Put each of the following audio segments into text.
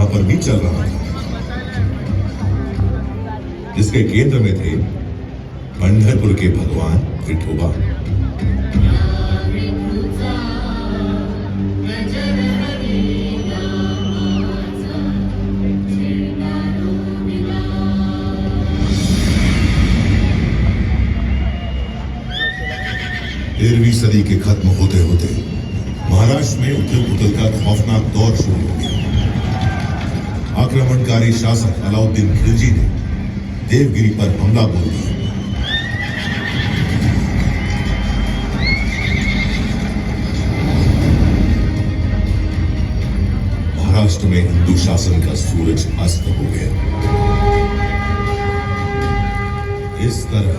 पर भी चल रहा था, जिसके केंद्र में थे पंढरपुर के भगवान विठोबा। तेरहवीं सदी के खत्म होते होते महाराष्ट्र में उथल पुथल का खौफनाक दौर शुरू हो गया। आक्रमणकारी शासक अलाउद्दीन खिलजी ने देवगिरी पर हमला बोल दिया। महाराष्ट्र में हिंदू शासन का सूरज अस्त हो गया। इस तरह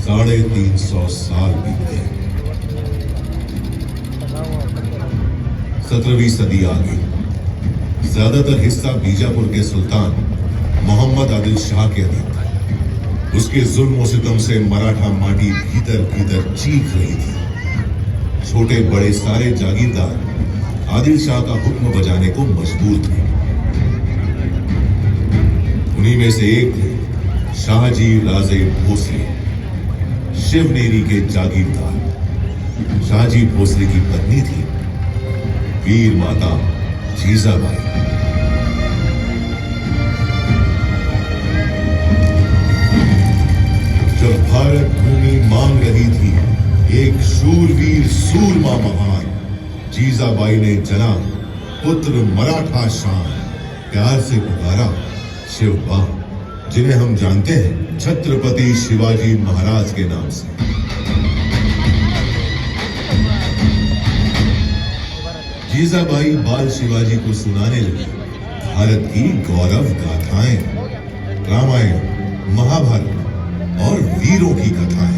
350 साल बीत गए। 17वीं सदी आ गई। ज्यादातर हिस्सा बीजापुर के सुल्तान मोहम्मद आदिल शाह के अधीन था। उसके जुल्म सितम से मराठा माटी भीतर भीतर चीख रही थी। छोटे बड़े सारे जागीरदार आदिल शाह का हुक्म बजाने को मजबूर थे। उन्हीं में से एक थे शाहजी राजे भोसले, शिवनेरी के जागीरदार। शाहजी भोसले की पत्नी थी वीर माता जीजाबाई। जब भारत भूमि मांग रही थी एक शूरवीर सूरमा महान, जीजाबाई ने जना पुत्र मराठा शान, प्यार से पुकारा शिवबा, जिन्हें हम जानते हैं छत्रपति शिवाजी महाराज के नाम से। जीजाबाई बाल शिवाजी को सुनाने लगी भारत की गौरव गाथाएं, रामायण, महाभारत और वीरों की कथाएं।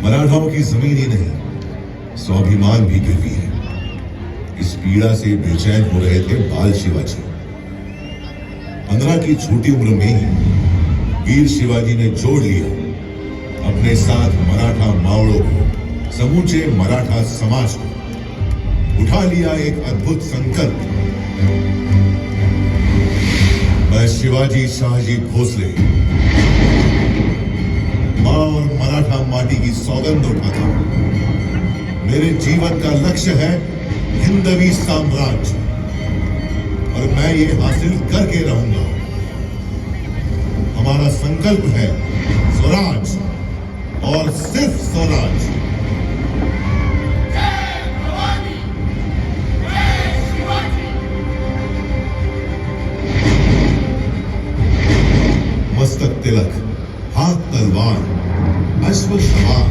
मराठाओं की जमीन ही नहीं, स्वाभिमान भी गिरवी है। इस पीड़ा से बेचैन हो रहे थे बाल शिवाजी। 15 की छोटी उम्र में ही वीर शिवाजी ने जोड़ लिया अपने साथ मराठा मावड़ों को, समूचे मराठा समाज को। उठा लिया एक अद्भुत संकल्प। मैं शिवाजी शाहजी भोसले मां और मराठा माटी की सौगंध उठाता हूं। मेरे जीवन का लक्ष्य है हिंदवी साम्राज्य और मैं ये हासिल करके रहूंगा। हमारा संकल्प है स्वराज और सिर्फ स्वराज। मस्तक तिलक, हाथ तलवार, अश्व सवार,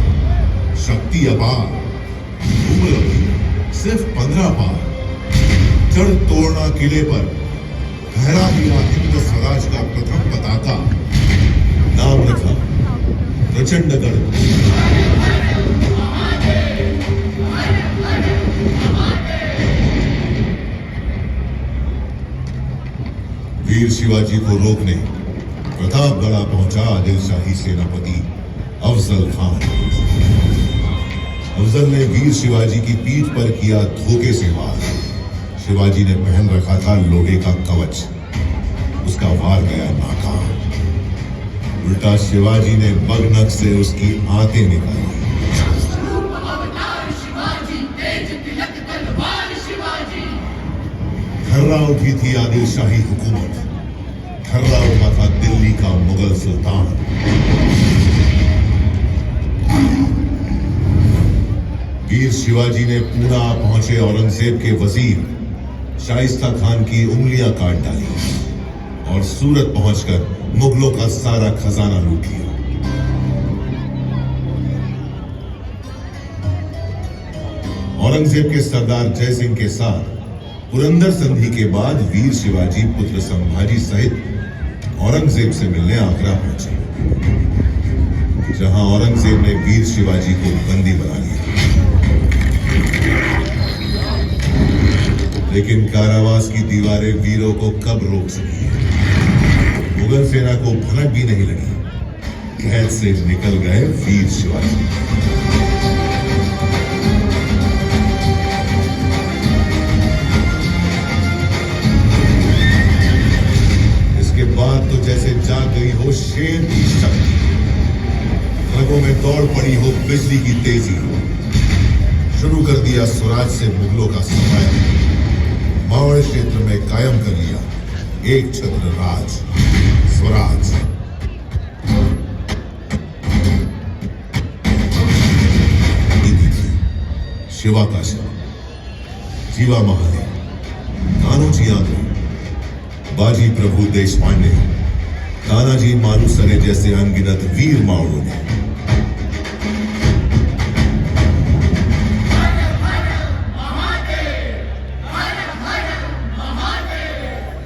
शक्ति अपार, उम्र सिर्फ 15 पार। जड़ तोड़ना किले पर, फहरा दिया हिंद स्वराज का प्रथम पताका। नाम रखा प्रचंडगढ़। वीर शिवाजी को रोकने प्रतापगढ़ पहुंचा आदिल शाही सेनापति अफजल खान। अफजल ने वीर शिवाजी की पीठ पर किया धोखे से वार। शिवाजी ने पहन रखा था लोहे का कवच, उसका वार गया नाकाम। उल्टा शिवाजी ने बगनक से उसकी आंतें निकाली। खर्रा उठी थी आदिल शाही हुकूमत, खर्रा उठा था दिल्ली का मुगल सुल्तान। वीर शिवाजी ने पूना पहुंचे औरंगजेब के वजीर शाइस्ता खान की उंगलियां काट डाली और सूरत पहुंचकर मुगलों का सारा खजाना लूट लिया। औरंगजेब के सरदार जय सिंह के साथ पुरंदर संधि के बाद वीर शिवाजी पुत्र संभाजी सहित औरंगजेब से मिलने आगरा पहुंचे, जहां औरंगजेब ने वीर शिवाजी को बंदी बना लिया। लेकिन कारावास की दीवारें वीरों को कब रोक सकी? मुगल सेना को भनक भी नहीं लगी, कैद से निकल गए वीर शिवाजी। इसके बाद तो जैसे जाग गई हो शेर की शक्ति, रगों में दौड़ पड़ी हो बिजली की तेजी। शुरू कर दिया स्वराज से मुगलों का सफाया, मावड़ क्षेत्र में कायम कर लिया एक छत्र राज, स्वराज। शिवा काशा, जीवा महाले, कान्होजी आंध्र, बाजी प्रभु देशपांडे, तानाजी मालुसरे जैसे अनगिनत वीर मावड़ों ने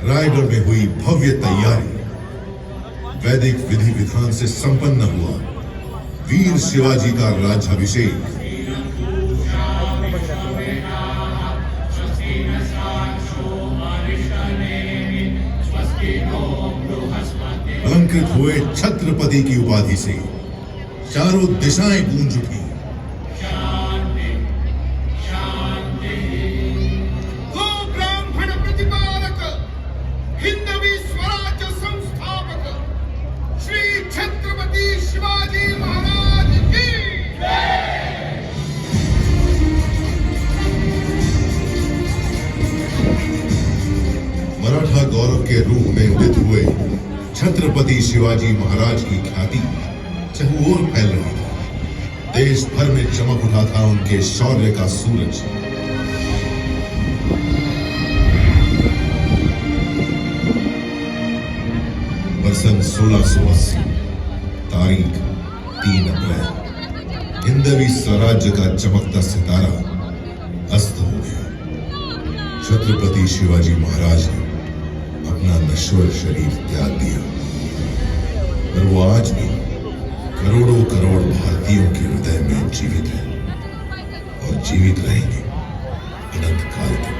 रायगढ़ में हुई भव्य तैयारी। वैदिक विधि विधान से संपन्न हुआ वीर शिवाजी का राज्याभिषेक। अलंकृत हुए छत्रपति की उपाधि से चारों दिशाएं गूंज उठी। मराठा गौरव के रूप में उदित हुए छत्रपति शिवाजी महाराज की ख्याति चहुओर फैल रही थी। देश भर में चमक उठा था उनके शौर्य का सूरज। वर्षन 1680, तारीख 3 अप्रैल। हिंदवी स्वराज्य का चमकता सितारा अस्त हो गया। छत्रपति शिवाजी महाराज ने अपना नश्वर शरीर त्याग दिया, पर वो आज भी करोड़ों करोड़ भारतीयों के हृदय में जीवित है और जीवित रहेंगे अनंत काल तक।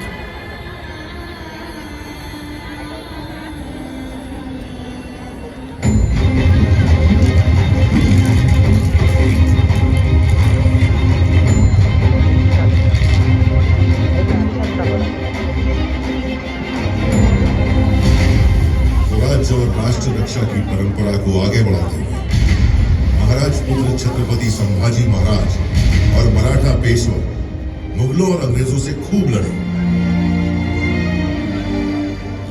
और राष्ट्र रक्षा की परंपरा को आगे बढ़ाते हुए महाराज पुत्र छत्रपति संभाजी महाराज और मराठा पेशवा मुगलों और अंग्रेजों से खूब लड़े।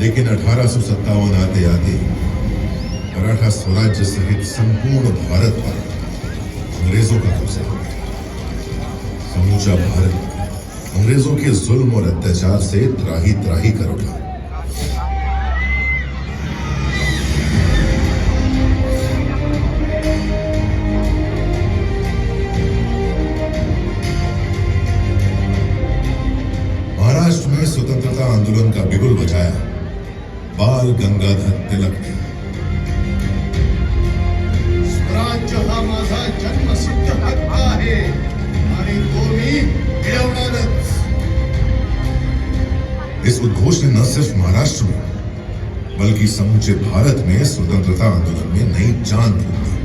लेकिन 1857 आते आते मराठा स्वराज्य सहित संपूर्ण भारत पर अंग्रेजों का कब्जा हो गया। समूचा भारत अंग्रेजों के जुल्म और अत्याचार से त्राही त्राही कर उठा। महाराष्ट्र में स्वतंत्रता आंदोलन का बिगुल बजाया बाल गंगाधर तिलक ने। स्वराज्य हा माझा जन्मसिद्ध हक्क आहे आणि तो मी मिळवणारच। इस उद्घोष ने न सिर्फ महाराष्ट्र में बल्कि समूचे भारत में स्वतंत्रता आंदोलन में नई जान फूंक दी।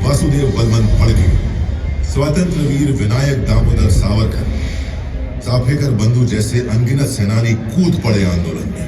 वासुदेव बलवंत फड़के, स्वतंत्र वीर विनायक दामोदर सावरकर, चाफेकर बंधु जैसे अनगिनत सेनानी कूद पड़े आंदोलन में।